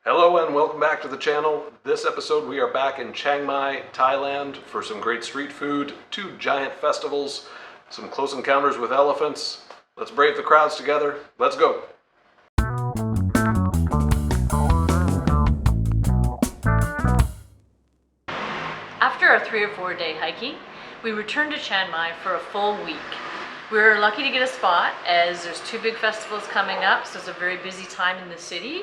Hello and welcome back to the channel. This episode we are back in Chiang Mai, Thailand for some great street food, 2 giant festivals, some close encounters with elephants. Let's brave the crowds together. Let's go. After our 3 or 4 day hiking, we returned to Chiang Mai for a full week. We were lucky to get a spot as there's 2 big festivals coming up, so it's a very busy time in the city.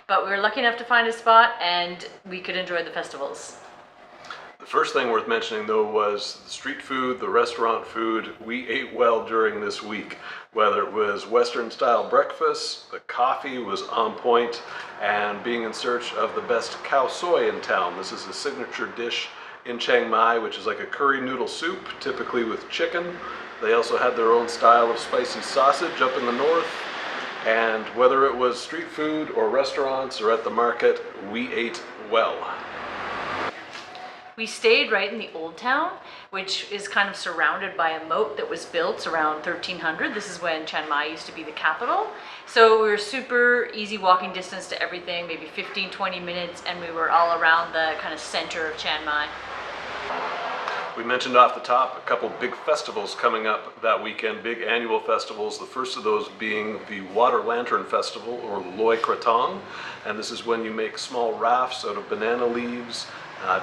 But we were lucky enough to find a spot and we could enjoy the festivals. The first thing worth mentioning though was the street food, the restaurant food. We ate well during this week. Whether it was Western style breakfast, the coffee was on point, and being in search of the best khao soi in town. This is a signature dish in Chiang Mai, which is like a curry noodle soup, typically with chicken. They also had their own style of spicy sausage up in the north. And whether it was street food or restaurants or at the market, we ate well. We stayed right in the old town, which is kind of surrounded by a moat that was built around 1300. This is when Chiang Mai used to be the capital. So we were super easy walking distance to everything, maybe 15-20 minutes, and we were all around the kind of center of Chiang Mai. We mentioned off the top a couple big festivals coming up that weekend, big annual festivals. The first of those being the Water Lantern Festival, or Loy Krathong. And this is when you make small rafts out of banana leaves,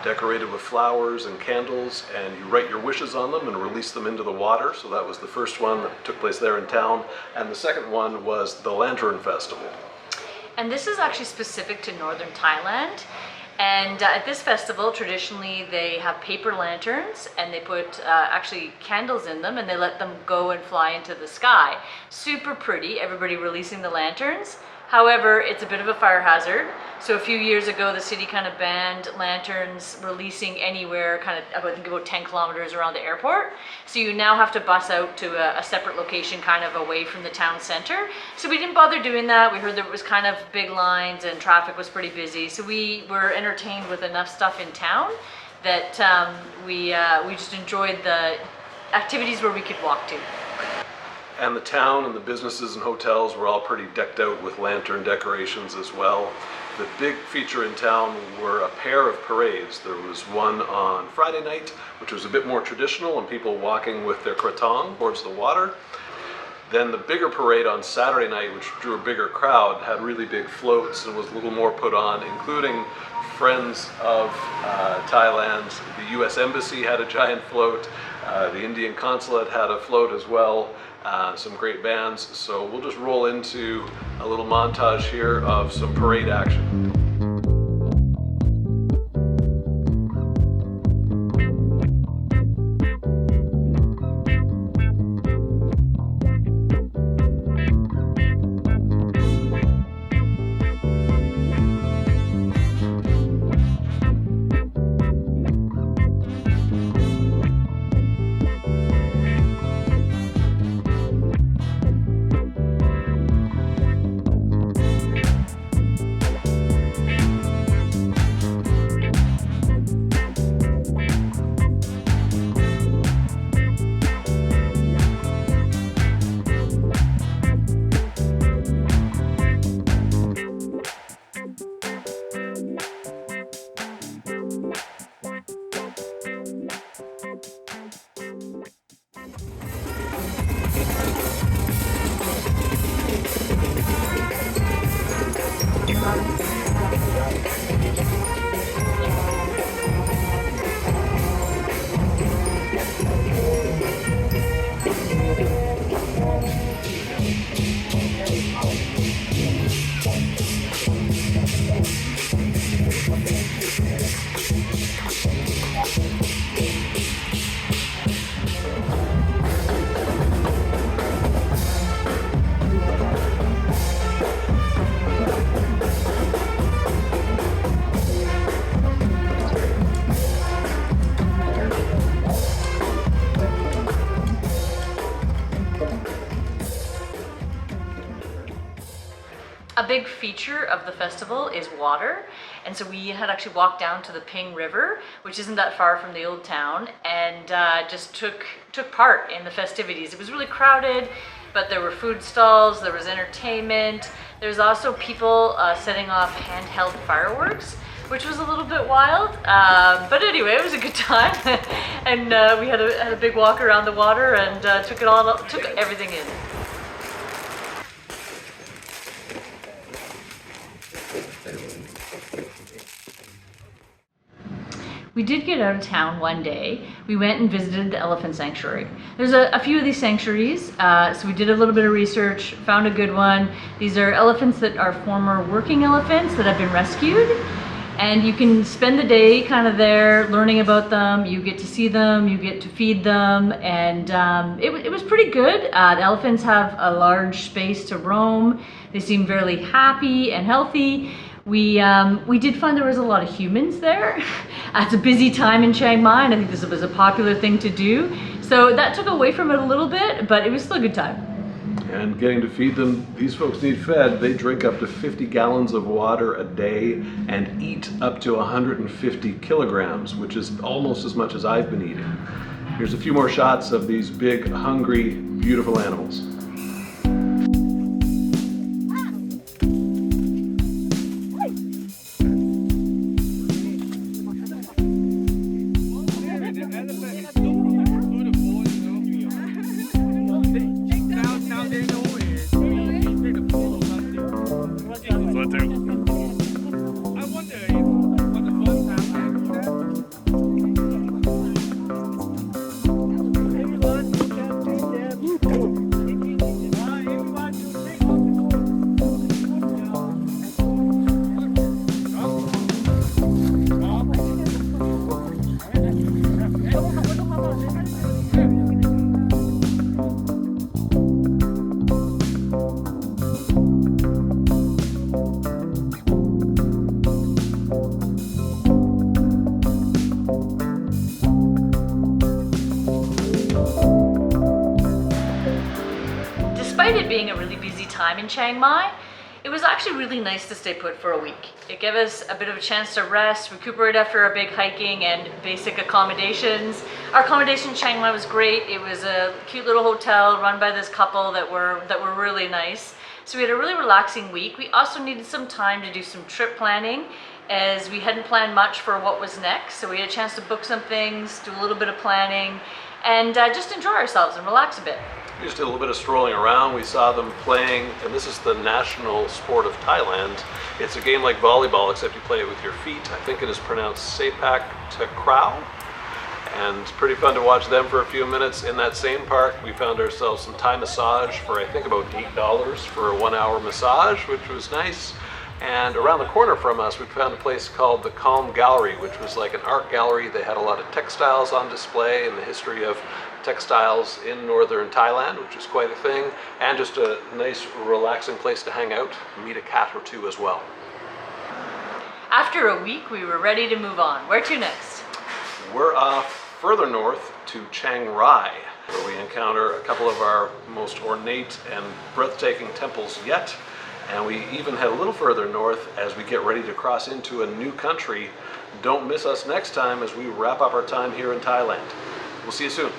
decorated with flowers and candles, and you write your wishes on them and release them into the water. So that was the first one that took place there in town. And the second one was the Lantern Festival. And this is actually specific to northern Thailand. And at this festival, traditionally, they have paper lanterns and they put actually candles in them and they let them go and fly into the sky. Super pretty, everybody releasing the lanterns. However, it's a bit of a fire hazard. So a few years ago, the city kind of banned lanterns releasing anywhere, kind of, I think about 10 kilometers around the airport. So you now have to bus out to a separate location kind of away from the town center. So we didn't bother doing that. We heard there was kind of big lines and traffic was pretty busy. So we were entertained with enough stuff in town that we just enjoyed the activities where we could walk to. And the town and the businesses and hotels were all pretty decked out with lantern decorations as well. The big feature in town were a pair of parades. There was one on Friday night, which was a bit more traditional, and people walking with their krathong towards the water. Then the bigger parade on Saturday night, which drew a bigger crowd, had really big floats and was a little more put on, including friends of Thailand. The US Embassy had a giant float. The Indian Consulate had a float as well. Some great bands. So we'll just roll into a little montage here of some parade action. big feature of the festival is water. And so we had actually walked down to the Ping River, which isn't that far from the old town, and just took part in the festivities. It was really crowded, but there were food stalls, there was entertainment. There's also people setting off handheld fireworks, which was a little bit wild. But anyway, it was a good time. And we had a big walk around the water and took everything in. We did get out of town one day. We went and visited the elephant sanctuary. There's a few of these sanctuaries, so we did a little bit of research, found a good one. These are elephants that are former working elephants that have been rescued. And you can spend the day kind of there learning about them. You get to see them, you get to feed them, and it was pretty good. The elephants have a large space to roam. They seem very happy and healthy. We did find there was a lot of humans there. It's a busy time in Chiang Mai, and I think this was a popular thing to do. So that took away from it a little bit, but it was still a good time. And getting to feed them, these folks need fed. They drink up to 50 gallons of water a day and eat up to 150 kilograms, which is almost as much as I've been eating. Here's a few more shots of these big, hungry, beautiful animals. Despite it being a really busy time in Chiang Mai, it was actually really nice to stay put for a week. It gave us a bit of a chance to rest, recuperate after our big hiking and basic accommodations. Our accommodation in Chiang Mai was great. It was a cute little hotel run by this couple that were really nice. So we had a really relaxing week. We also needed some time to do some trip planning, as we hadn't planned much for what was next. So we had a chance to book some things, do a little bit of planning, and just enjoy ourselves and relax a bit. We just did a little bit of strolling around. We saw them playing, and this is the national sport of Thailand. It's a game like volleyball, except you play it with your feet. I think it is pronounced sepak takraw. And it's pretty fun to watch them for a few minutes. In that same park, we found ourselves some Thai massage for I think about $8 for a 1-hour massage, which was nice. And around the corner from us, we found a place called the Calm Gallery, which was like an art gallery. They had a lot of textiles on display and the history of textiles in northern Thailand, which is quite a thing, and just a nice, relaxing place to hang out, meet a cat or two as well. After a week, we were ready to move on. Where to next? We're off further north to Chiang Mai, where we encounter a couple of our most ornate and breathtaking temples yet. And we even head a little further north as we get ready to cross into a new country. Don't miss us next time as we wrap up our time here in Thailand. We'll see you soon.